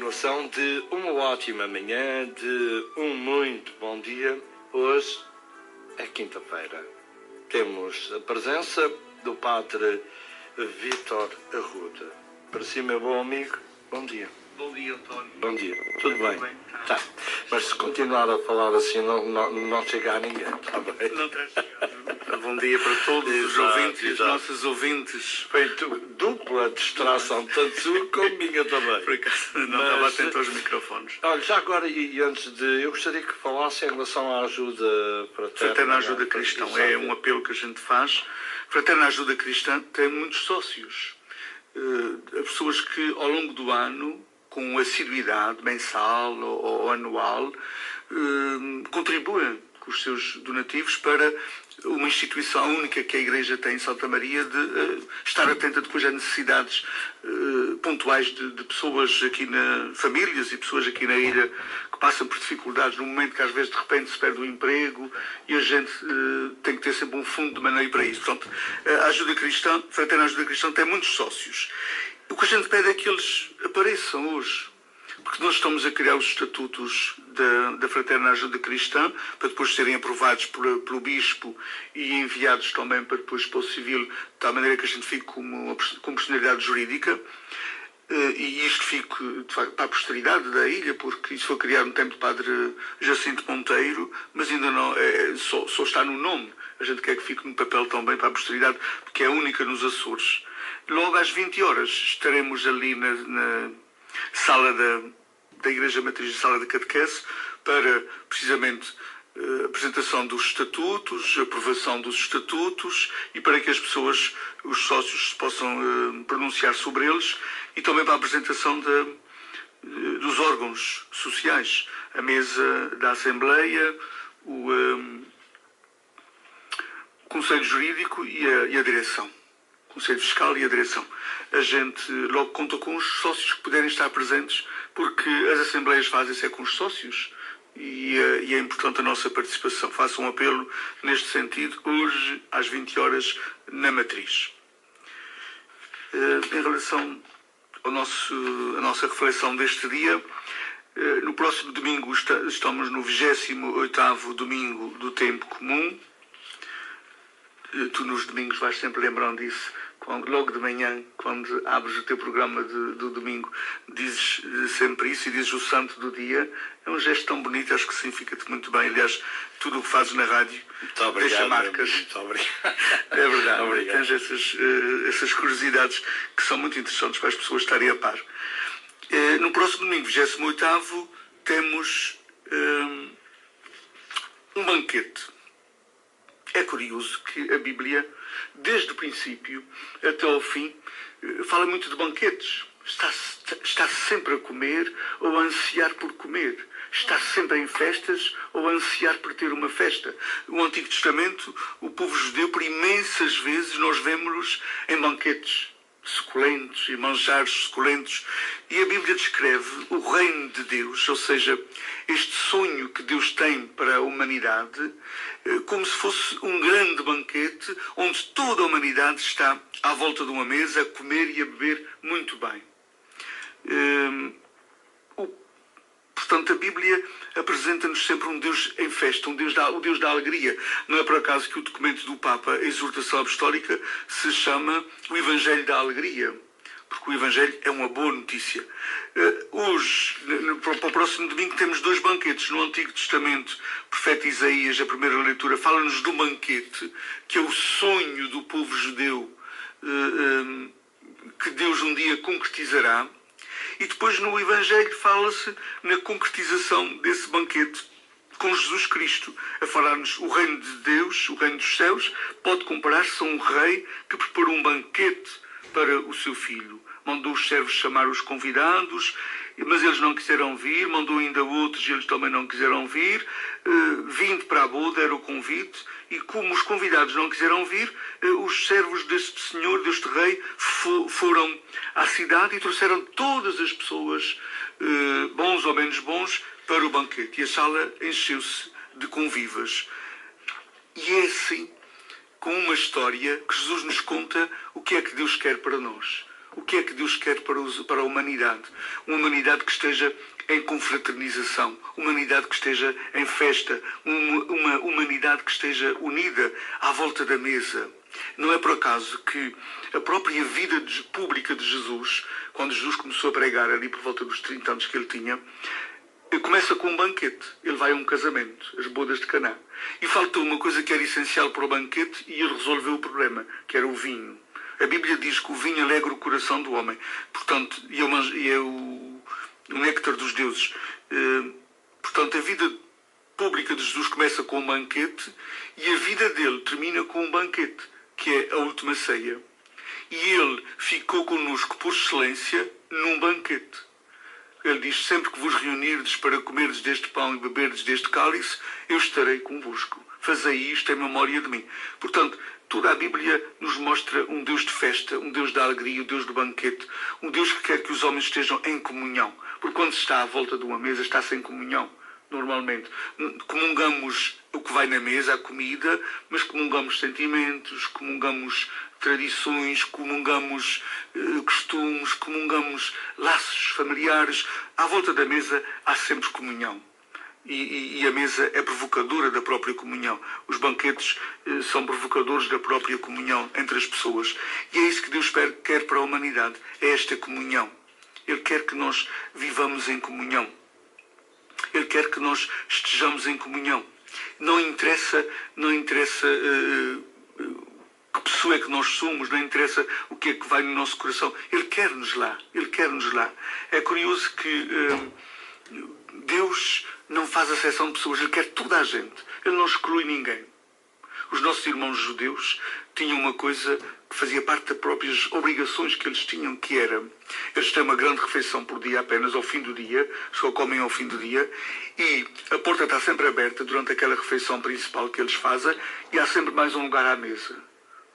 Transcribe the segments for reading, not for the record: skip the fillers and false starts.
continuação de uma ótima manhã, de um muito bom dia. Hoje é quinta-feira. Temos a presença do Padre Vítor Arruda. Para si, meu bom amigo, bom dia. Bom dia, António. Bom dia. Tudo bem? Tá. Mas se continuar a falar assim, não chega a ninguém, está bem? Não está chegando. Bom dia para todos os ouvintes e os nossos ouvintes. Feito dupla distração, tanto sua como minha também. Por acaso não estava atento aos microfones. Olha, já agora, e antes de... Eu gostaria que falasse em relação à ajuda fraterna. Fraterna Ajuda Cristã é um apelo que a gente faz. Fraterna Ajuda Cristã tem muitos sócios. Pessoas que ao longo do ano, com assiduidade mensal ou anual, contribuem com os seus donativos para uma instituição única que a Igreja tem em Santa Maria de estar atenta depois às necessidades pontuais de pessoas aqui famílias e pessoas aqui na ilha que passam por dificuldades no momento que às vezes de repente se perde o emprego e a gente tem que ter sempre um fundo de maneio para isso. Portanto, a Ajuda Cristã, a Fraterna Ajuda Cristã tem muitos sócios. O que a gente pede é que eles apareçam hoje, porque nós estamos a criar os estatutos da Fraterna Ajuda Cristã para depois serem aprovados pelo Bispo e enviados também para depois para o Civil, de tal maneira que a gente fique com personalidade jurídica e isto fique de facto, para a posteridade da ilha, porque isso foi criado no tempo do Padre Jacinto Monteiro, mas ainda não só está no nome. A gente quer que fique no papel também para a posteridade, porque é única nos Açores. Logo às 20 horas estaremos ali na sala da Igreja Matriz, sala de catequese, para precisamente a apresentação dos estatutos, a aprovação dos estatutos e para que as pessoas, os sócios, se possam pronunciar sobre eles e também para a apresentação dos órgãos sociais, a mesa da Assembleia, o Conselho Jurídico e a direção. Conselho Fiscal e a direção. A gente logo conta com os sócios que puderem estar presentes, porque as assembleias fazem-se com os sócios e é importante a nossa participação. Faço um apelo neste sentido, hoje às 20 horas na Matriz. Em relação à nossa reflexão deste dia, no próximo domingo estamos no 28º domingo do tempo comum. Tu nos domingos vais sempre lembrando disso, logo de manhã, quando abres o teu programa do domingo, dizes sempre isso e dizes o santo do dia. É um gesto tão bonito, acho que significa-te muito bem. Aliás, tudo o que fazes na rádio deixa marcas. Muito obrigado. É verdade, Obrigado. Tens essas curiosidades que são muito interessantes para as pessoas estarem a par. No próximo domingo, 28º, temos um banquete. É curioso que a Bíblia, desde o princípio até ao fim, fala muito de banquetes. Está sempre a comer ou a ansiar por comer. Está sempre em festas ou a ansiar por ter uma festa. No Antigo Testamento, o povo judeu, por imensas vezes, nós vemos-los em banquetes suculentos e manjares suculentos. E a Bíblia descreve o reino de Deus, ou seja, este sonho que Deus tem para a humanidade, como se fosse um grande banquete onde toda a humanidade está à volta de uma mesa a comer e a beber muito bem. Portanto, a Bíblia apresenta-nos sempre um Deus em festa, o Deus da alegria. Não é por acaso que o documento do Papa, a Exortação Apostólica, se chama o Evangelho da Alegria, porque o Evangelho é uma boa notícia. Hoje, para o próximo domingo, temos dois banquetes. No Antigo Testamento, o profeta Isaías, a primeira leitura, fala-nos do banquete, que é o sonho do povo judeu, que Deus um dia concretizará. E depois no Evangelho fala-se na concretização desse banquete com Jesus Cristo, a falar-nos o reino de Deus, o reino dos céus, pode comparar-se a um rei que preparou um banquete para o seu filho. Mandou os servos chamar os convidados, mas eles não quiseram vir, mandou ainda outros e eles também não quiseram vir. Vindo para a boda era o convite, e como os convidados não quiseram vir, os servos deste senhor, deste rei, foram à cidade e trouxeram todas as pessoas, bons ou menos bons, para o banquete. E a sala encheu-se de convivas. E é assim, com uma história, que Jesus nos conta o que é que Deus quer para nós. O que é que Deus quer para a humanidade? Uma humanidade que esteja em confraternização, uma humanidade que esteja em festa, uma humanidade que esteja unida à volta da mesa. Não é por acaso que a própria vida pública de Jesus, quando Jesus começou a pregar ali por volta dos 30 anos que ele tinha, começa com um banquete. Ele vai a um casamento, as bodas de Caná. E faltou uma coisa que era essencial para o banquete e ele resolveu o problema, que era o vinho. A Bíblia diz que o vinho alegra o coração do homem. Portanto, é o néctar dos deuses. Portanto, a vida pública de Jesus começa com um banquete e a vida dele termina com um banquete, que é a última ceia. E ele ficou connosco por excelência num banquete. Ele diz, sempre que vos reunirdes para comerdes deste pão e beberdes deste cálice, eu estarei convosco. Fazei isto em memória de mim. Portanto, toda a Bíblia nos mostra um Deus de festa, um Deus da alegria, um Deus do banquete, um Deus que quer que os homens estejam em comunhão. Porque quando se está à volta de uma mesa, está-se em comunhão, normalmente. Comungamos o que vai na mesa, a comida, mas comungamos sentimentos, comungamos tradições, comungamos costumes, comungamos laços familiares. À volta da mesa há sempre comunhão. E a mesa é provocadora da própria comunhão. Os banquetes são provocadores da própria comunhão entre as pessoas. E é isso que Deus quer para a humanidade, é esta comunhão. Ele quer que nós vivamos em comunhão. Ele quer que nós estejamos em comunhão. Não interessa que pessoa é que nós somos, não interessa o que é que vai no nosso coração. Ele quer-nos lá. Ele quer-nos lá. É curioso que Deus não faz acepção de pessoas, Ele quer toda a gente. Ele não exclui ninguém. Os nossos irmãos judeus tinham uma coisa que fazia parte das próprias obrigações que eles tinham, que era, eles têm uma grande refeição por dia apenas, ao fim do dia, só comem ao fim do dia, e a porta está sempre aberta durante aquela refeição principal que eles fazem, e há sempre mais um lugar à mesa.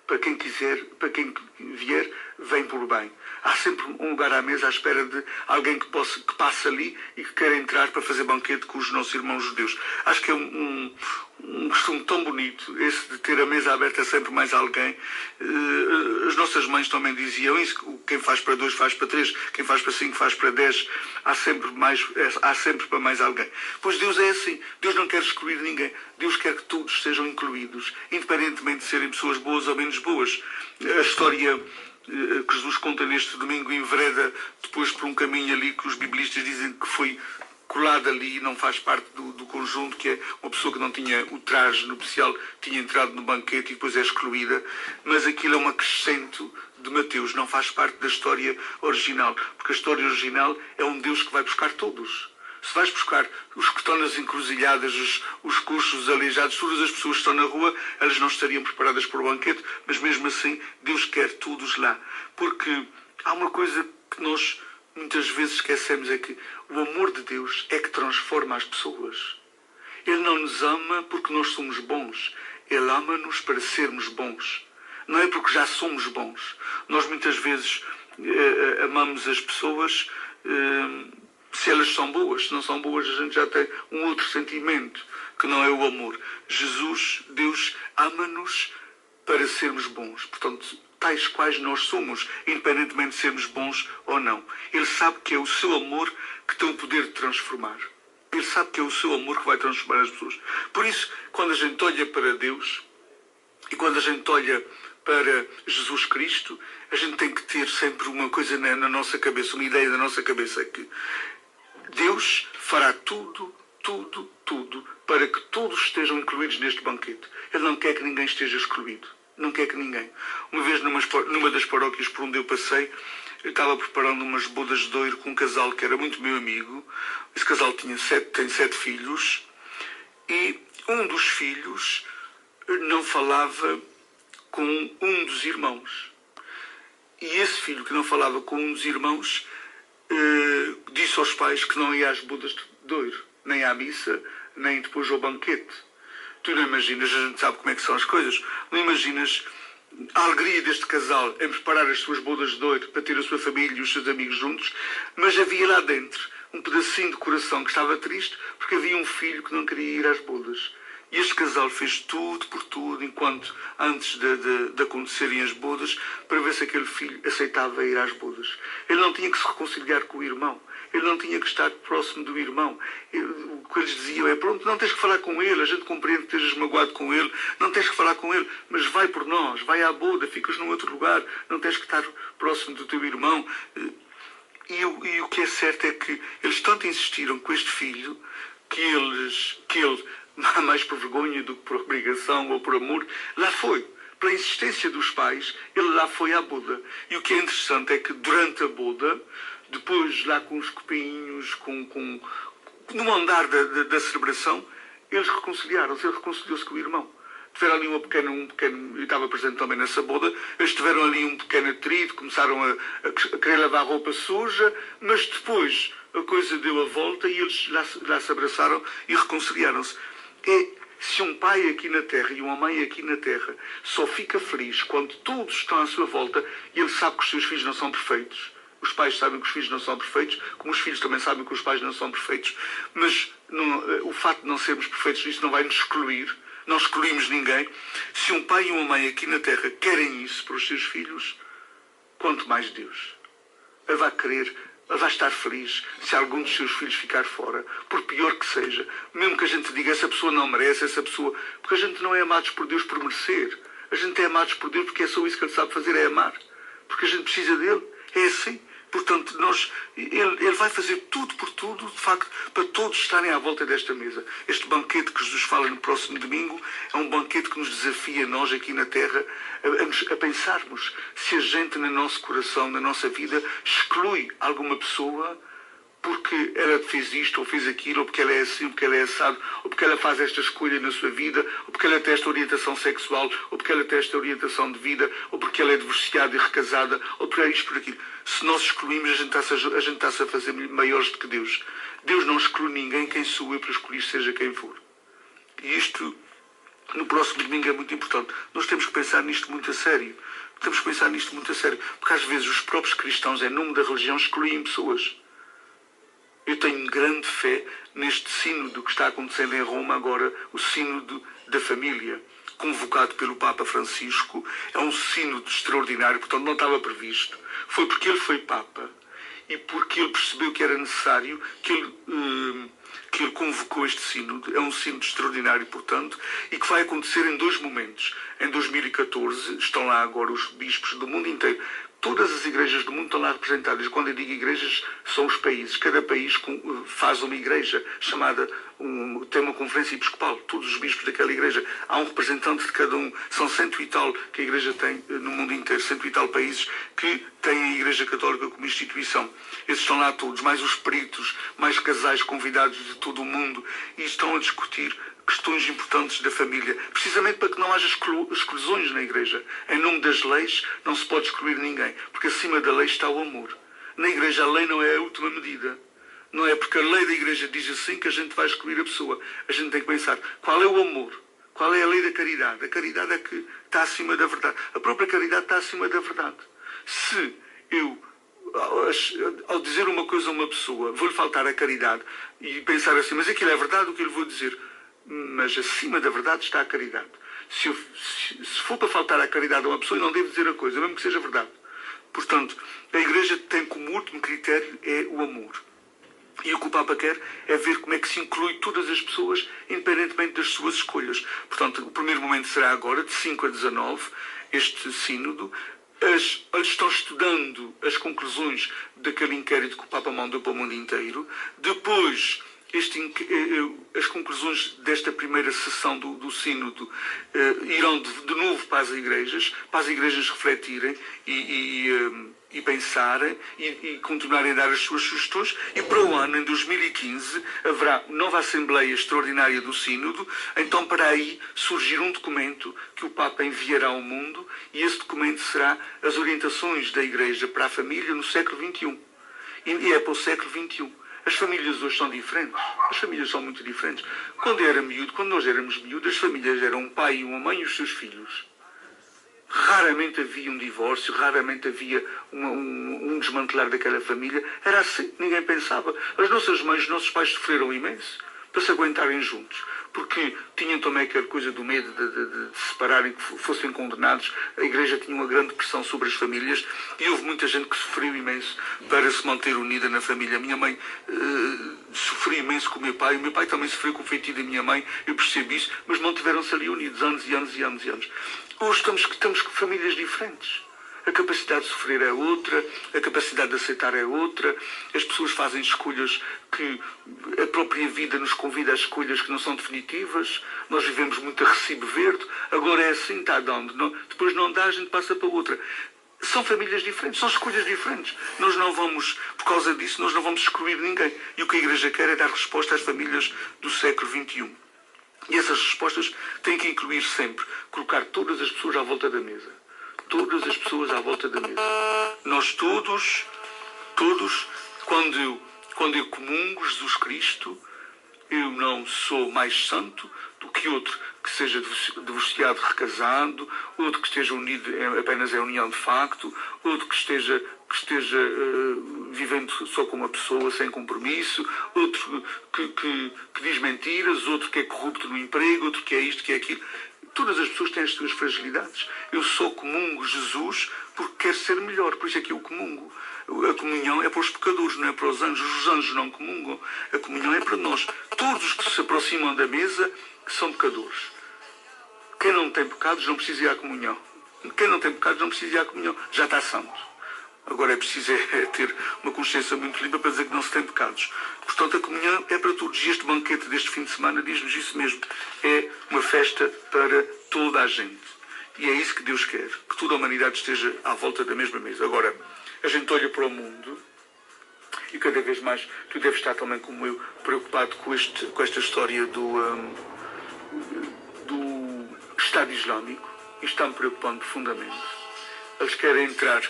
Para quem quiser, para quem vier, vem por bem. Há sempre um lugar à mesa à espera de alguém que passe ali e que queira entrar para fazer banquete com os nossos irmãos judeus. Acho que é um costume tão bonito, esse de ter a mesa aberta sempre mais alguém. As nossas mães também diziam isso, quem faz para 2 faz para 3, quem faz para 5 faz para 10, há sempre para mais alguém. Pois Deus é assim, Deus não quer excluir ninguém, Deus quer que todos sejam incluídos, independentemente de serem pessoas boas ou menos boas. A história que Jesus conta neste domingo envereda depois por um caminho ali que os biblistas dizem que foi colado ali e não faz parte do conjunto, que é uma pessoa que não tinha o traje nupcial, tinha entrado no banquete e depois é excluída, mas aquilo é um acrescento de Mateus, não faz parte da história original, porque a história original é um Deus que vai buscar todos. Se vais buscar os que estão nas encruzilhadas, os coxos, os aleijados, todas as pessoas que estão na rua, elas não estariam preparadas para o banquete, mas mesmo assim Deus quer todos lá. Porque há uma coisa que nós muitas vezes esquecemos, é que o amor de Deus é que transforma as pessoas. Ele não nos ama porque nós somos bons, Ele ama-nos para sermos bons. Não é porque já somos bons. Nós muitas vezes amamos as pessoas se elas são boas. Se não são boas, a gente já tem um outro sentimento, que não é o amor. Jesus, Deus, ama-nos para sermos bons. Portanto, tais quais nós somos, independentemente de sermos bons ou não. Ele sabe que é o seu amor que tem o poder de transformar. Ele sabe que é o seu amor que vai transformar as pessoas. Por isso, quando a gente olha para Deus e quando a gente olha para Jesus Cristo, a gente tem que ter sempre uma coisa na nossa cabeça, uma ideia na nossa cabeça, que Deus fará tudo para que todos estejam incluídos neste banquete. Ele não quer que ninguém esteja excluído. Não quer que ninguém. Uma vez numa das paróquias por onde eu passei, eu estava preparando umas bodas de ouro com um casal que era muito meu amigo. Esse casal tem 7 filhos e um dos filhos não falava com um dos irmãos. E esse filho que não falava com um dos irmãos disse aos pais que não ia às bodas de ouro, nem à missa, nem depois ao banquete. Tu não imaginas, a gente sabe como é que são as coisas, não imaginas a alegria deste casal em preparar as suas bodas de ouro para ter a sua família e os seus amigos juntos, mas havia lá dentro um pedacinho de coração que estava triste porque havia um filho que não queria ir às bodas. E este casal fez tudo por tudo, antes de acontecerem as bodas, para ver se aquele filho aceitava ir às bodas. Ele não tinha que se reconciliar com o irmão. Ele não tinha que estar próximo do irmão. O que eles diziam é, pronto, não tens que falar com ele, a gente compreende que estejas magoado com ele, não tens que falar com ele, mas vai por nós, vai à boda, ficas num outro lugar, não tens que estar próximo do teu irmão. E o que é certo é que eles tanto insistiram com este filho, que ele, mais por vergonha do que por obrigação ou por amor, lá foi. Pela insistência dos pais, ele lá foi à boda. E o que é interessante é que durante a boda, depois lá com os copinhos, no andar da celebração, eles reconciliaram-se, ele reconciliou-se com o irmão. Tiveram ali um pequeno, eu estava presente também nessa boda, eles tiveram ali um pequeno atrito, começaram a querer lavar roupa suja, mas depois a coisa deu a volta e eles lá se abraçaram e reconciliaram-se. Se um pai aqui na Terra e uma mãe aqui na Terra só fica feliz quando todos estão à sua volta e ele sabe que os seus filhos não são perfeitos. Os pais sabem que os filhos não são perfeitos, como os filhos também sabem que os pais não são perfeitos. Mas o facto de não sermos perfeitos, isso não vai nos excluir. Não excluímos ninguém. Se um pai e uma mãe aqui na Terra querem isso para os seus filhos, quanto mais Deus. Ele vai querer, ele vai estar feliz se algum dos seus filhos ficar fora, por pior que seja. Mesmo que a gente diga, essa pessoa não merece, essa pessoa... Porque a gente não é amados por Deus por merecer. A gente é amados por Deus porque é só isso que Ele sabe fazer, é amar. Porque a gente precisa dele. É assim. Portanto, ele vai fazer tudo por tudo, de facto, para todos estarem à volta desta mesa. Este banquete que Jesus fala no próximo domingo é um banquete que nos desafia, nós aqui na Terra, a pensarmos se a gente, no nosso coração, na nossa vida, exclui alguma pessoa porque ela fez isto ou fez aquilo, ou porque ela é assim, ou porque ela é assado, ou porque ela faz esta escolha na sua vida, ou porque ela tem esta orientação sexual, ou porque ela tem esta orientação de vida, ou porque ela é divorciada e recasada, ou porque é isto, por aquilo. Se nós excluímos, a gente está-se a fazer maiores do que Deus. Deus não exclui ninguém, quem sou eu para escolher seja quem for. E isto, no próximo domingo, é muito importante. Nós temos que pensar nisto muito a sério. Temos que pensar nisto muito a sério. Porque às vezes os próprios cristãos, em nome da religião, excluem pessoas. Eu tenho grande fé neste sínodo que está acontecendo em Roma agora, o sínodo da família, convocado pelo Papa Francisco. É um sínodo extraordinário, portanto não estava previsto. Foi porque ele foi Papa e porque ele percebeu que era necessário que ele convocou este sínodo. É um sínodo extraordinário, portanto, e que vai acontecer em 2 momentos. Em 2014, estão lá agora os bispos do mundo inteiro. Todas as igrejas do mundo estão lá representadas. Quando eu digo igrejas, são os países. Cada país faz uma igreja chamada, tem uma conferência episcopal. Todos os bispos daquela igreja. Há um representante de cada um. São 100 e tal que a igreja tem no mundo inteiro. 100 e tal países que têm a Igreja Católica como instituição. Esses estão lá todos, mais os peritos, mais casais convidados de todo o mundo. E estão a discutir questões importantes da família, precisamente para que não haja exclusões na igreja. Em nome das leis não se pode excluir ninguém, porque acima da lei está o amor. Na igreja a lei não é a última medida. Não é porque a lei da igreja diz assim que a gente vai excluir a pessoa. A gente tem que pensar, qual é o amor? Qual é a lei da caridade? A caridade é que está acima da verdade. A própria caridade está acima da verdade. Se eu, ao dizer uma coisa a uma pessoa, vou-lhe faltar a caridade e pensar assim, mas aquilo é verdade o que eu lhe vou dizer? Mas acima da verdade está a caridade. Se for para faltar a caridade a uma pessoa, eu não devo dizer a coisa, mesmo que seja verdade. Portanto, a Igreja tem como último critério é o amor. E o que o Papa quer é ver como é que se inclui todas as pessoas, independentemente das suas escolhas. Portanto, o primeiro momento será agora, de 5 a 19, este sínodo. Eles estão estudando as conclusões daquele inquérito que o Papa mandou para o mundo inteiro. Depois, as conclusões desta primeira sessão do sínodo irão de novo para as igrejas refletirem e pensarem e continuarem a dar as suas sugestões. E para o ano, em 2015, haverá nova Assembleia Extraordinária do Sínodo. Então, para aí, surgir um documento que o Papa enviará ao mundo, e esse documento será as orientações da Igreja para a família no século XXI. E é para o século XXI. As famílias hoje são diferentes. As famílias são muito diferentes. Quando nós éramos miúdos, as famílias eram um pai e uma mãe e os seus filhos. Raramente havia um divórcio, raramente havia um desmantelar daquela família. Era assim, ninguém pensava. As nossas mães, os nossos pais sofreram imenso para se aguentarem juntos. porque tinham também aquela coisa do medo de se separarem, que fossem condenados. A Igreja tinha uma grande pressão sobre as famílias e houve muita gente que sofreu imenso para se manter unida na família. A minha mãe sofreu imenso com o meu pai também sofreu com o feitio da minha mãe, eu percebo isso, mas mantiveram-se ali unidos anos e anos e anos e anos. Hoje estamos com famílias diferentes. A capacidade de sofrer é outra, a capacidade de aceitar é outra, as pessoas fazem escolhas que a própria vida nos convida a escolhas que não são definitivas, nós vivemos muito a recibo verde, agora é assim, está de onde? Não, depois não dá, a gente passa para outra. São famílias diferentes, são escolhas diferentes. Nós não vamos, por causa disso, nós não vamos excluir ninguém. E o que a Igreja quer é dar resposta às famílias do século XXI. E essas respostas têm que incluir sempre colocar todas as pessoas à volta da mesa. Todas as pessoas à volta da mesa. Nós todos, quando eu comungo Jesus Cristo, eu não sou mais santo do que outro que seja divorciado, recasado, outro que esteja unido apenas em união de facto, outro que esteja vivendo só com uma pessoa sem compromisso, outro que diz mentiras, outro que é corrupto no emprego, outro que é isto, que é aquilo. Todas as pessoas têm as suas fragilidades. Eu só comungo Jesus porque quero ser melhor, por isso é que eu comungo. A comunhão é para os pecadores, não é para os anjos não comungam. A comunhão é para nós. Todos os que se aproximam da mesa são pecadores. Quem não tem pecados não precisa ir à comunhão. Quem não tem pecados não precisa ir à comunhão. Já está santo. Agora é preciso ter uma consciência muito limpa para dizer que não se tem pecados. Portanto, a comunhão é para todos. E este banquete deste fim de semana diz-nos isso mesmo. É uma festa para toda a gente. E é isso que Deus quer. Que toda a humanidade esteja à volta da mesma mesa. Agora, a gente olha para o mundo e cada vez mais tu deves estar também como eu preocupado com esta história do Estado Islâmico. Isto está-me preocupando profundamente. Eles querem entrar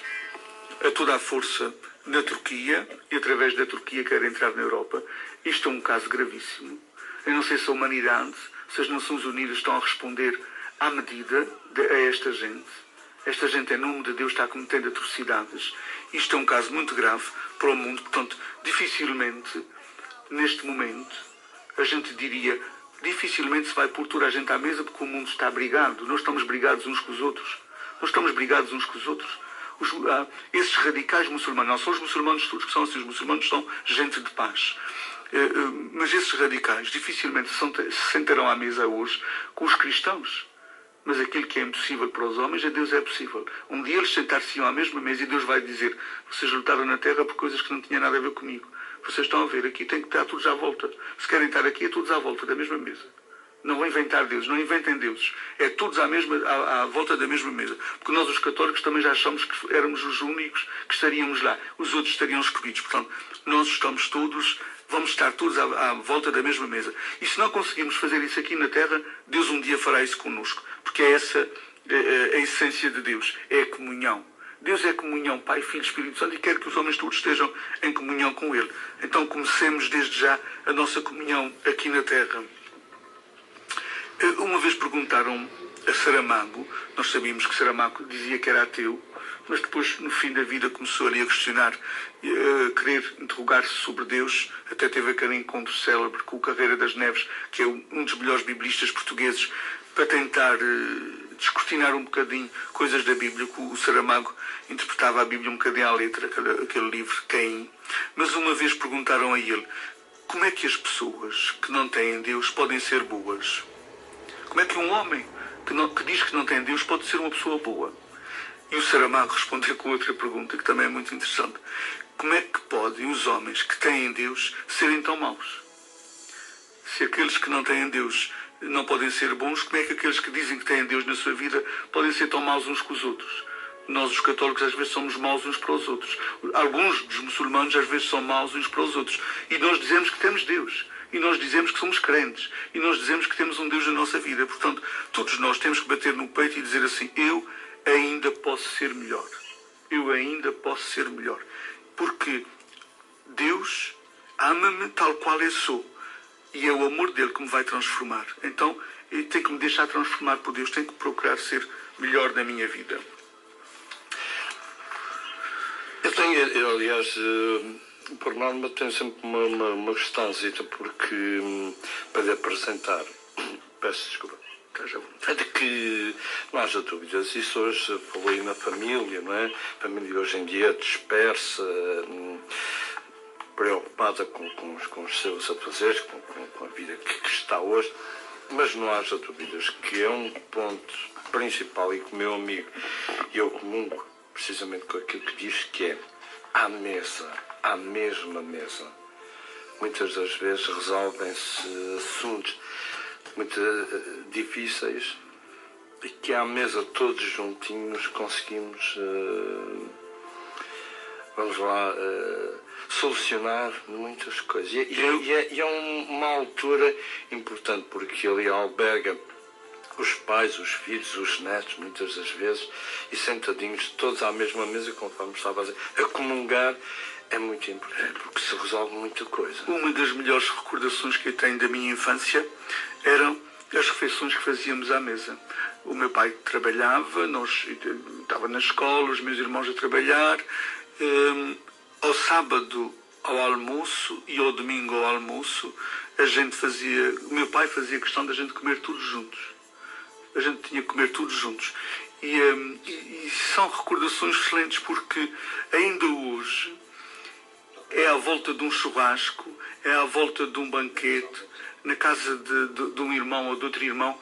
a toda a força na Turquia e através da Turquia querem entrar na Europa. Isto é um caso gravíssimo. Eu não sei se a humanidade, se as Nações Unidas estão a responder à medida a esta gente. Esta gente, em nome de Deus, está cometendo atrocidades. Isto é um caso muito grave para o mundo. Portanto, dificilmente, neste momento, a gente diria, dificilmente se vai pôr toda a gente à mesa porque o mundo está brigado. Nós estamos brigados uns com os outros. Nós estamos brigados uns com os outros. Esses radicais muçulmanos, não são os muçulmanos todos que são assim, os muçulmanos são gente de paz. Mas esses radicais dificilmente se sentarão à mesa hoje com os cristãos. Mas aquilo que é impossível para os homens, a Deus é possível. Um dia eles sentar-se-ão à mesma mesa e Deus vai dizer: vocês lutaram na terra por coisas que não tinham nada a ver comigo. Vocês estão a ver, aqui tem que estar todos à volta. Se querem estar aqui, é todos à volta da mesma mesa. Não vão inventar deuses, não inventem deuses. É todos à volta da mesma mesa. Porque nós, os católicos, também já achamos que éramos os únicos que estaríamos lá. Os outros estariam excluídos. Portanto, nós estamos todos, vamos estar todos à volta da mesma mesa. E se não conseguirmos fazer isso aqui na Terra, Deus um dia fará isso connosco. Porque é essa a essência de Deus. É a comunhão. Deus é comunhão, Pai, Filho e Espírito Santo, e quer que os homens todos estejam em comunhão com Ele. Então comecemos desde já a nossa comunhão aqui na Terra. Uma vez perguntaram a Saramago, nós sabíamos que Saramago dizia que era ateu, mas depois, no fim da vida, começou ali a questionar, a querer interrogar-se sobre Deus, até teve aquele encontro célebre com o Carreira das Neves, que é um dos melhores biblistas portugueses, para tentar descortinar um bocadinho coisas da Bíblia, que o Saramago interpretava a Bíblia um bocadinho à letra, aquele livro, Caim. Mas uma vez perguntaram a ele, como é que as pessoas que não têm Deus podem ser boas? Como é que um homem que diz que não tem Deus pode ser uma pessoa boa? E o Saramago respondeu com outra pergunta, que também é muito interessante. Como é que podem os homens que têm Deus serem tão maus? Se aqueles que não têm Deus não podem ser bons, como é que aqueles que dizem que têm Deus na sua vida podem ser tão maus uns com os outros? Nós, os católicos, às vezes somos maus uns para os outros. Alguns dos muçulmanos, às vezes, são maus uns para os outros. E nós dizemos que temos Deus. E nós dizemos que somos crentes. E nós dizemos que temos um Deus na nossa vida. Portanto, todos nós temos que bater no peito e dizer assim, eu ainda posso ser melhor. Eu ainda posso ser melhor. Porque Deus ama-me tal qual eu sou. E é o amor dele que me vai transformar. Então, eu tenho que me deixar transformar por Deus. Tenho que procurar ser melhor na minha vida. Eu tenho, aliás, por norma, tenho sempre uma questãozita, porque para lhe apresentar. peço desculpa. Esteja à vontade. É de que não haja dúvidas, isso hoje falou aí na família, não é? A família hoje em dia dispersa, preocupada com os seus afazeres, com a vida que está hoje, mas não haja dúvidas que é um ponto principal e que o meu amigo e eu comungo precisamente com aquilo que diz, que é à mesa, à mesma mesa. Muitas das vezes resolvem-se assuntos muito difíceis e que à mesa todos juntinhos conseguimos, vamos lá, solucionar muitas coisas. E é uma altura importante, porque ali alberga os pais, os filhos, os netos, muitas das vezes, e sentadinhos todos à mesma mesa, conforme estava a dizer, a comungar é muito importante, porque se resolve muita coisa. Uma das melhores recordações que eu tenho da minha infância eram as refeições que fazíamos à mesa. O meu pai trabalhava, estava na escola, os meus irmãos a trabalhar. Ao sábado ao almoço e ao domingo ao almoço, o meu pai fazia questão da gente comer todos juntos. A gente tinha que comer todos juntos. E são recordações excelentes, porque ainda hoje é à volta de um churrasco, é à volta de um banquete, na casa de um irmão ou de outro irmão.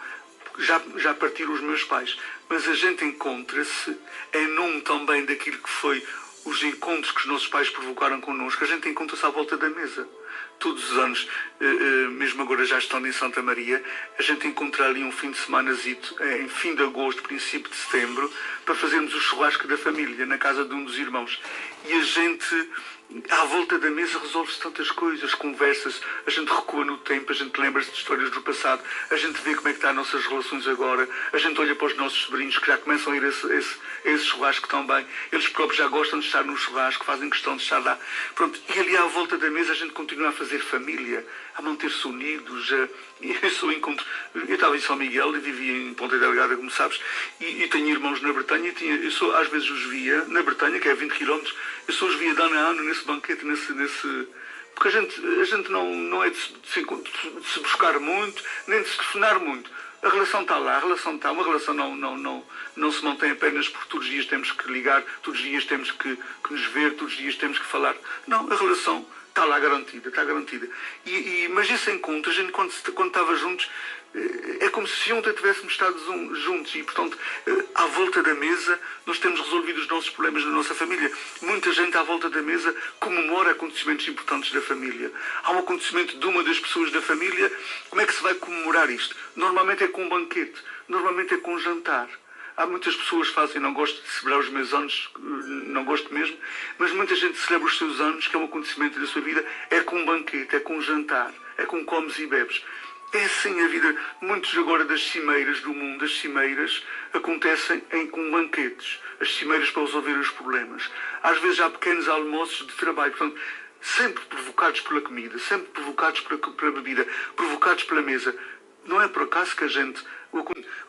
Já partiram os meus pais, mas a gente encontra-se em nome também daquilo que foi os encontros que os nossos pais provocaram connosco. A gente encontra-se à volta da mesa. Todos os anos, mesmo agora já estando em Santa Maria, a gente encontra ali um fim de semanazito, em fim de agosto, princípio de setembro, para fazermos o churrasco da família, na casa de um dos irmãos. E a gente, à volta da mesa, resolve-se tantas coisas, conversa-se, a gente recua no tempo, a gente lembra-se de histórias do passado, a gente vê como é que estão as nossas relações agora, a gente olha para os nossos sobrinhos que já começam a ir a esse churrasco também, eles próprios já gostam de estar no churrasco, fazem questão de estar lá. Pronto, e ali à volta da mesa a gente continua a fazer família, a manter-se unidos. Eu estava em São Miguel e vivia em Ponta Delgada, como sabes, e tenho irmãos na Bretanha, às vezes os via na Bretanha, que é 20 km, eu só os via de ano a ano nesse banquete, porque a gente não é de se buscar muito, nem de se telefonar muito. A relação está lá, a relação está. Uma relação não se mantém apenas porque todos os dias temos que ligar, todos os dias temos que nos ver, todos os dias temos que falar. Não, a relação está lá garantida, está garantida. Mas esse encontro, a gente quando estava juntos, é como se ontem tivéssemos estado juntos e, portanto, à volta da mesa nós temos resolvido os nossos problemas na nossa família. Muita gente à volta da mesa comemora acontecimentos importantes da família. Há um acontecimento de uma das pessoas da família, como é que se vai comemorar isto? Normalmente é com um banquete, normalmente é com um jantar. Há muitas pessoas que fazem, não gosto de celebrar os meus anos, não gosto mesmo, mas muita gente celebra os seus anos, que é um acontecimento da sua vida, é com um banquete, é com um jantar, é com comes e bebes. É assim a vida. Muitos agora das cimeiras do mundo, as cimeiras acontecem com banquetes. As cimeiras para resolver os problemas. Às vezes há pequenos almoços de trabalho. Portanto, sempre provocados pela comida, sempre provocados pela bebida, provocados pela mesa. Não é por acaso que a gente...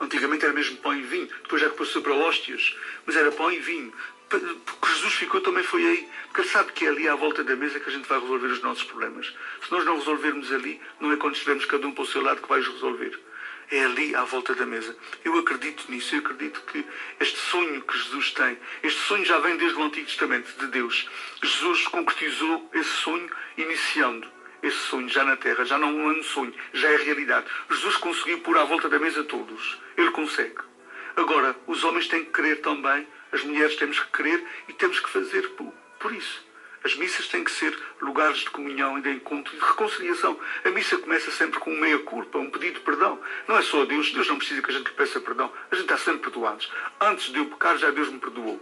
Antigamente era mesmo pão e vinho, depois já que passou para hóstias, mas era pão e vinho. Porque Jesus ficou também foi aí, porque ele sabe que é ali à volta da mesa que a gente vai resolver os nossos problemas. Se nós não resolvermos ali, não é quando estivermos cada um para o seu lado que vais resolver. É ali à volta da mesa. Eu acredito nisso, eu acredito que este sonho que Jesus tem, este sonho já vem desde o Antigo Testamento de Deus. Jesus concretizou esse sonho iniciando esse sonho já na Terra, já não é um sonho, já é realidade. Jesus conseguiu pôr à volta da mesa todos. Ele consegue. Agora, os homens têm que querer também, as mulheres temos que querer e temos que fazer por isso. As missas têm que ser lugares de comunhão e de encontro e de reconciliação. A missa começa sempre com uma meia-culpa, um pedido de perdão. Não é só a Deus. Deus não precisa que a gente lhe peça perdão. A gente está sempre perdoados. Antes de eu pecar, já Deus me perdoou.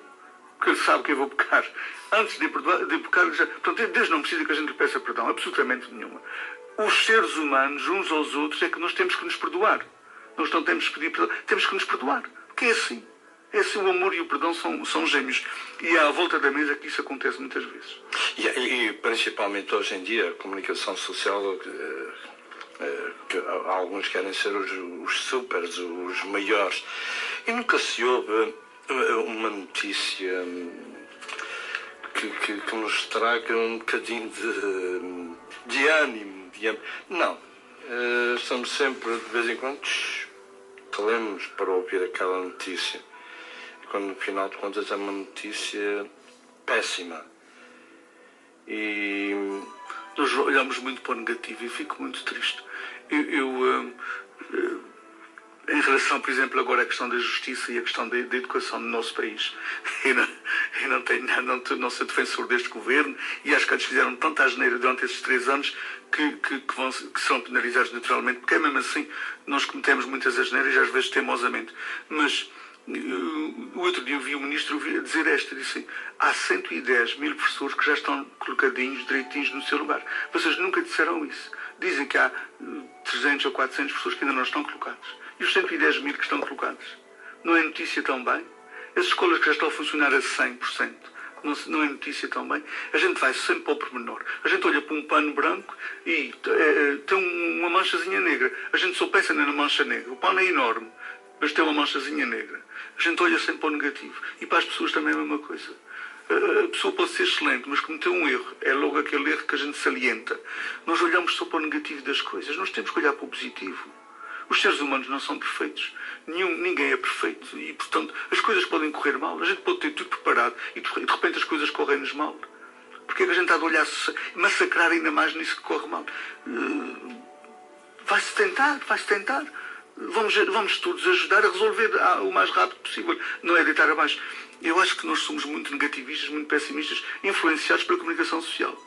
Porque Ele sabe que eu vou pecar. Antes de pecar, já... Portanto, Deus não precisa que a gente lhe peça perdão. Absolutamente nenhuma. Os seres humanos, uns aos outros, é que nós temos que nos perdoar. Nós não temos que pedir perdão. Temos que nos perdoar. Porque é assim. É assim, o amor e o perdão são gêmeos. E é à volta da mesa que isso acontece muitas vezes. E principalmente hoje em dia, a comunicação social, que alguns querem ser os supers, os maiores. E nunca se ouve uma notícia que nos traga um bocadinho de ânimo. Não. estamos sempre, de vez em quando, calemos para ouvir aquela notícia. E quando, no final de contas, é uma notícia péssima. E nós olhamos muito para o negativo e fico muito triste. Em relação, por exemplo, agora à questão da justiça e a questão da educação no nosso país, eu não sou defensor deste governo e acho que eles fizeram tanta asneira durante esses 3 anos que serão penalizados naturalmente, porque é mesmo assim, nós cometemos muitas asneiras e às vezes teimosamente. Mas o outro dia eu vi o ministro dizer disse assim, há 110 mil professores que já estão colocadinhos, direitinhos no seu lugar. Vocês nunca disseram isso. Dizem que há 300 ou 400 pessoas que ainda não estão colocadas. E os 110 mil que estão colocados. Não é notícia também? As escolas que já estão a funcionar a 100%. Não é notícia também? A gente vai sempre para o pormenor. A gente olha para um pano branco e tem uma manchazinha negra. A gente só pensa na mancha negra. O pano é enorme, mas tem uma manchazinha negra. A gente olha sempre para o negativo. E para as pessoas também é a mesma coisa. A pessoa pode ser excelente, mas cometeu um erro. É logo aquele erro que a gente salienta. Nós olhamos só para o negativo das coisas. Nós temos que olhar para o positivo. Os seres humanos não são perfeitos. Ninguém é perfeito. E, portanto, as coisas podem correr mal. A gente pode ter tudo preparado e, de repente, as coisas correm-nos mal. Porque é que a gente está a olhar, massacrar ainda mais nisso que corre mal? Vai-se tentar. Vamos todos ajudar a resolver o mais rápido possível. Não é deitar abaixo. Eu acho que nós somos muito negativistas, muito pessimistas, influenciados pela comunicação social.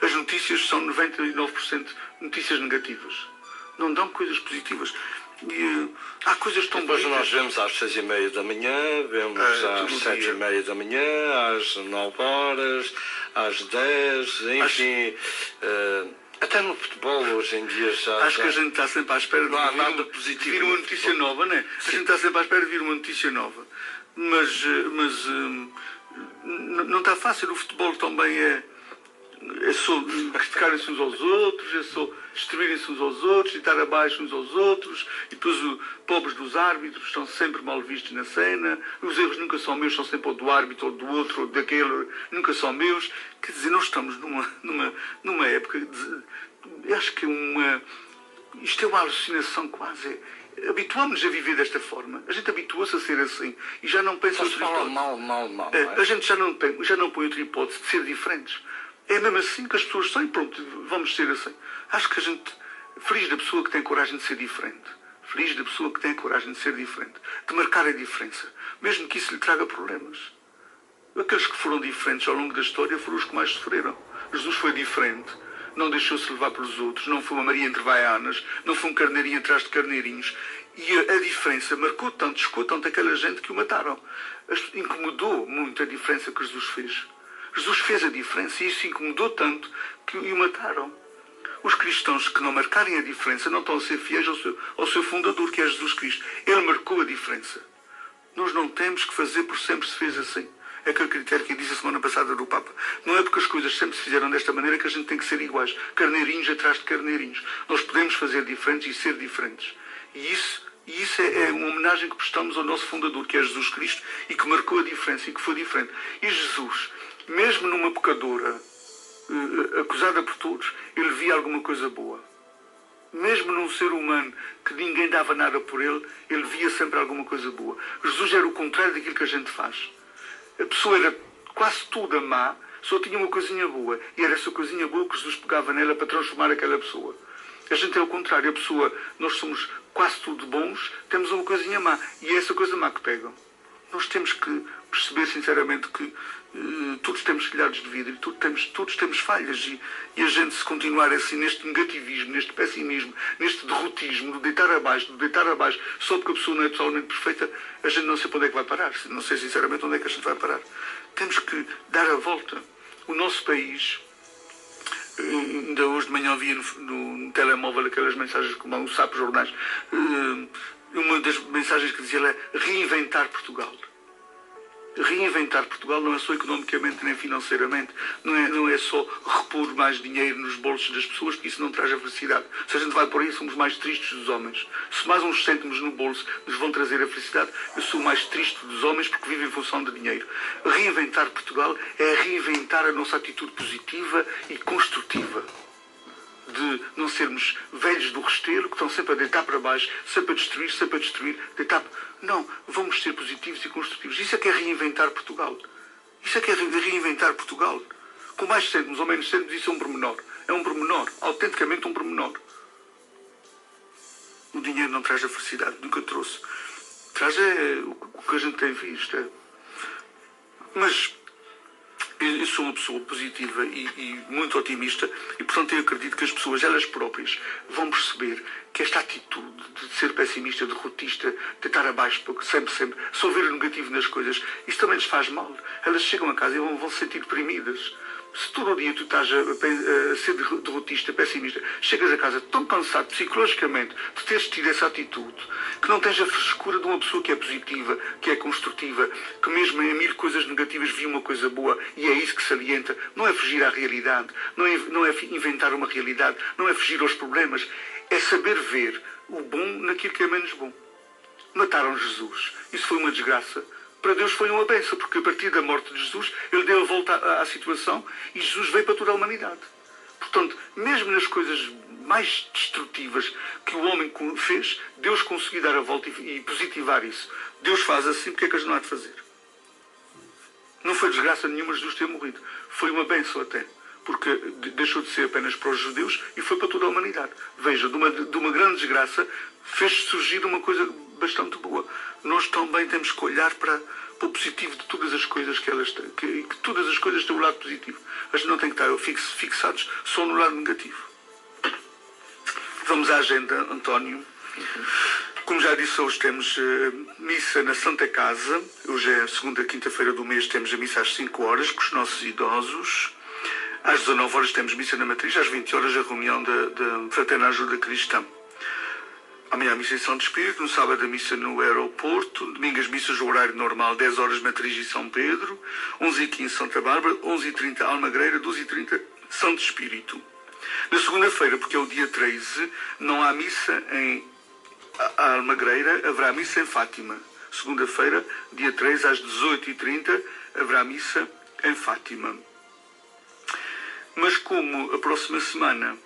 As notícias são 99% notícias negativas. Não dão coisas positivas. E há coisas tão depois bonitas. Nós vemos às 6h30 da manhã, vemos às 7h30 da manhã, às 9 horas, às 10, enfim. Até no futebol hoje em dia já... Acho que a gente está sempre à espera não há nada positivo vir uma notícia nova, não é? A gente está sempre à espera de vir uma notícia nova. Mas não está fácil. O futebol também é só criticarem-se uns aos outros, é só destruírem-se uns aos outros, deitar abaixo uns aos outros, e depois os pobres dos árbitros são sempre mal vistos na cena, os erros nunca são meus, são sempre ou do árbitro, ou do outro, ou daquele, nunca são meus. Quer dizer, nós estamos numa época eu acho que isto é uma alucinação quase. Habituámos-nos a viver desta forma. A gente habituou-se a ser assim e já não pensa outra hipótese. Mal. A gente já não põe outra hipótese de ser diferentes. É mesmo assim que as pessoas são e pronto, vamos ser assim. Acho que a gente, feliz da pessoa que tem coragem de ser diferente. Feliz da pessoa que tem a coragem de ser diferente. De marcar a diferença. Mesmo que isso lhe traga problemas. Aqueles que foram diferentes ao longo da história foram os que mais sofreram. Jesus foi diferente. Não deixou-se levar pelos outros, não foi uma Maria entre vaianas, não foi um carneirinho atrás de carneirinhos. E a diferença marcou tanto, chocou tanto aquela gente que o mataram. Incomodou muito a diferença que Jesus fez. Jesus fez a diferença e isso incomodou tanto que o mataram. Os cristãos que não marcarem a diferença não estão a ser fiéis ao seu fundador, que é Jesus Cristo. Ele marcou a diferença. Nós não temos que fazer por sempre se fez assim. É aquele critério que disse a semana passada do Papa. Não é porque as coisas sempre se fizeram desta maneira que a gente tem que ser iguais. Carneirinhos atrás de carneirinhos. Nós podemos fazer diferentes e ser diferentes. E isso é uma homenagem que prestamos ao nosso fundador, que é Jesus Cristo, e que marcou a diferença e que foi diferente. E Jesus, mesmo numa pecadora, acusada por todos, ele via alguma coisa boa. Mesmo num ser humano que ninguém dava nada por ele, ele via sempre alguma coisa boa. Jesus era o contrário daquilo que a gente faz. A pessoa era quase toda má, só tinha uma coisinha boa. E era essa coisinha boa que Jesus pegava nela para transformar aquela pessoa. A gente é o contrário. A pessoa, nós somos quase tudo bons, temos uma coisinha má. E é essa coisa má que pegam. Nós temos que perceber sinceramente que todos temos telhados de vidro e todos temos falhas. E a gente, se continuar assim neste negativismo, neste pessimismo, neste derrotismo, de deitar abaixo, só porque a pessoa não é totalmente perfeita, a gente não sei para onde é que vai parar. Não sei sinceramente onde é que a gente vai parar. Temos que dar a volta. O nosso país, ainda hoje de manhã havia no telemóvel aquelas mensagens como o SAP Jornais, uma das mensagens que dizia é reinventar Portugal. Reinventar Portugal não é só economicamente nem financeiramente, não é só repor mais dinheiro nos bolsos das pessoas, porque isso não traz a felicidade. Se a gente vai por aí, somos mais tristes dos homens. Se mais uns cêntimos no bolso nos vão trazer a felicidade, eu sou mais triste dos homens porque vivem em função de dinheiro. Reinventar Portugal é reinventar a nossa atitude positiva e construtiva. de não sermos velhos do restelo, que estão sempre a deitar para baixo, sempre a destruir, deitar... Não, vamos ser positivos e construtivos. Isso é que é reinventar Portugal. Isso é que é reinventar Portugal. Com mais cêntimos ou menos cêntimos, isso é um pormenor. É um pormenor, autenticamente um pormenor. O dinheiro não traz a felicidade, nunca trouxe. Traz o que a gente tem visto. Mas eu sou uma pessoa positiva e muito otimista e, portanto, eu acredito que as pessoas, elas próprias, vão perceber que esta atitude de ser pessimista, derrotista, de estar abaixo, sempre, só ver o negativo nas coisas, isso também lhes faz mal. Elas chegam a casa e vão se sentir deprimidas. Se todo o dia tu estás a ser derrotista, pessimista, chegas a casa tão cansado psicologicamente de teres tido essa atitude, que não tens a frescura de uma pessoa que é positiva, que é construtiva, que mesmo em 1000 coisas negativas viu uma coisa boa, e é isso que salienta. Não é fugir à realidade, não é inventar uma realidade, não é fugir aos problemas, é saber ver o bom naquilo que é menos bom. Mataram Jesus. Isso foi uma desgraça. Para Deus foi uma bênção, porque a partir da morte de Jesus, Ele deu a volta à situação e Jesus veio para toda a humanidade. Portanto, mesmo nas coisas mais destrutivas que o homem fez, Deus conseguiu dar a volta e positivar isso. Deus faz assim, porque é que a gente não há de fazer? Não foi desgraça nenhuma Jesus ter morrido. Foi uma bênção até, porque deixou de ser apenas para os judeus e foi para toda a humanidade. Veja, de uma grande desgraça, fez surgir uma coisa bastante boa. Nós também temos que olhar para o positivo de todas as coisas que elas têm, que todas as coisas têm o lado positivo. A gente não tem que estar fixados só no lado negativo. Vamos à agenda, António. Como já disse, hoje temos missa na Santa Casa. Hoje é a segunda quinta-feira do mês, temos a missa às 5 horas com os nossos idosos. Às 19 horas temos missa na Matriz, às 20 horas a reunião da Fraterna Ajuda Cristã. Amanhã a missa em São Espírito, no sábado a missa no aeroporto, domingo as missas no horário normal, 10 horas Matriz e São Pedro, 11h15 Santa Bárbara, 11h30 Almagreira, 12h30 Santo Espírito. Na segunda-feira, porque é o dia 13, não há missa em Almagreira, haverá missa em Fátima. Segunda-feira, dia 13, às 18h30, haverá missa em Fátima. Mas como a próxima semana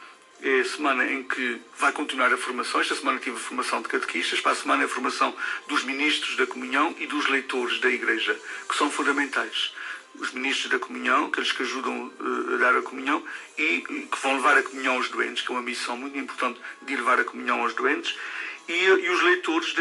é a semana em que vai continuar a formação, esta semana tive a formação de catequistas, para a semana é a formação dos ministros da comunhão e dos leitores da Igreja, que são fundamentais. Os ministros da comunhão, aqueles que ajudam a dar a comunhão e que vão levar a comunhão aos doentes, que é uma missão muito importante de levar a comunhão aos doentes, e os leitores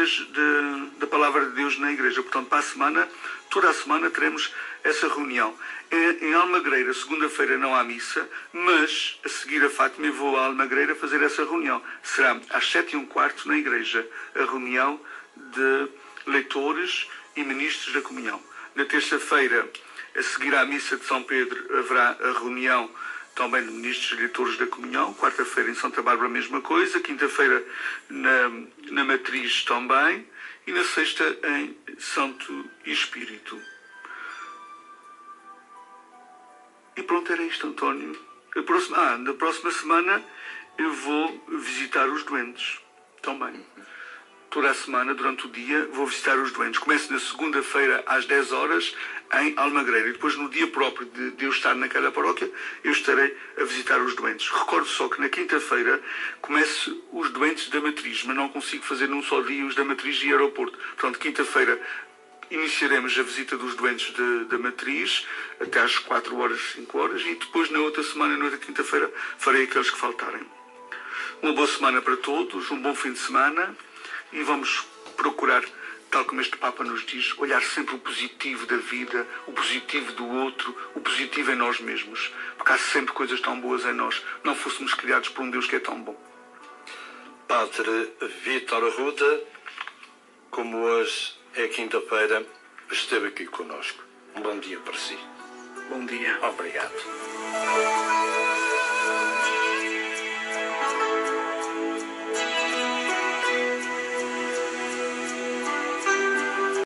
da Palavra de Deus na Igreja. Portanto, para a semana, toda a semana teremos essa reunião. Em Almagreira, segunda-feira não há missa, mas a seguir a Fátima eu vou a Almagreira fazer essa reunião. Será às 7h15 na Igreja, a reunião de leitores e ministros da comunhão. Na terça-feira, a seguir à missa de São Pedro, haverá a reunião também de ministros e leitores da comunhão. Quarta-feira em Santa Bárbara a mesma coisa. Quinta-feira na Matriz também. E na sexta em Santo Espírito. E pronto, era isto, António. Na próxima semana eu vou visitar os doentes também. Toda a semana, durante o dia, vou visitar os doentes. Começo na segunda-feira às 10 horas em Almagreira. E depois, no dia próprio de eu estar naquela paróquia, eu estarei a visitar os doentes. Recordo só que na quinta-feira começo os doentes da Matriz, mas não consigo fazer num só dia os da Matriz e aeroporto. Portanto, quinta-feira iniciaremos a visita dos doentes da Matriz até às 4 horas, 5 horas, e depois, na outra semana, na outra quinta-feira, farei aqueles que faltarem. Uma boa semana para todos, um bom fim de semana, e vamos procurar, tal como este Papa nos diz, olhar sempre o positivo da vida, o positivo do outro, o positivo em nós mesmos, porque há sempre coisas tão boas em nós, não fôssemos criados por um Deus que é tão bom. Padre Vítor Arruda, como hoje é quinta-feira, esteve aqui conosco. Um bom dia para si. Bom dia. Obrigado.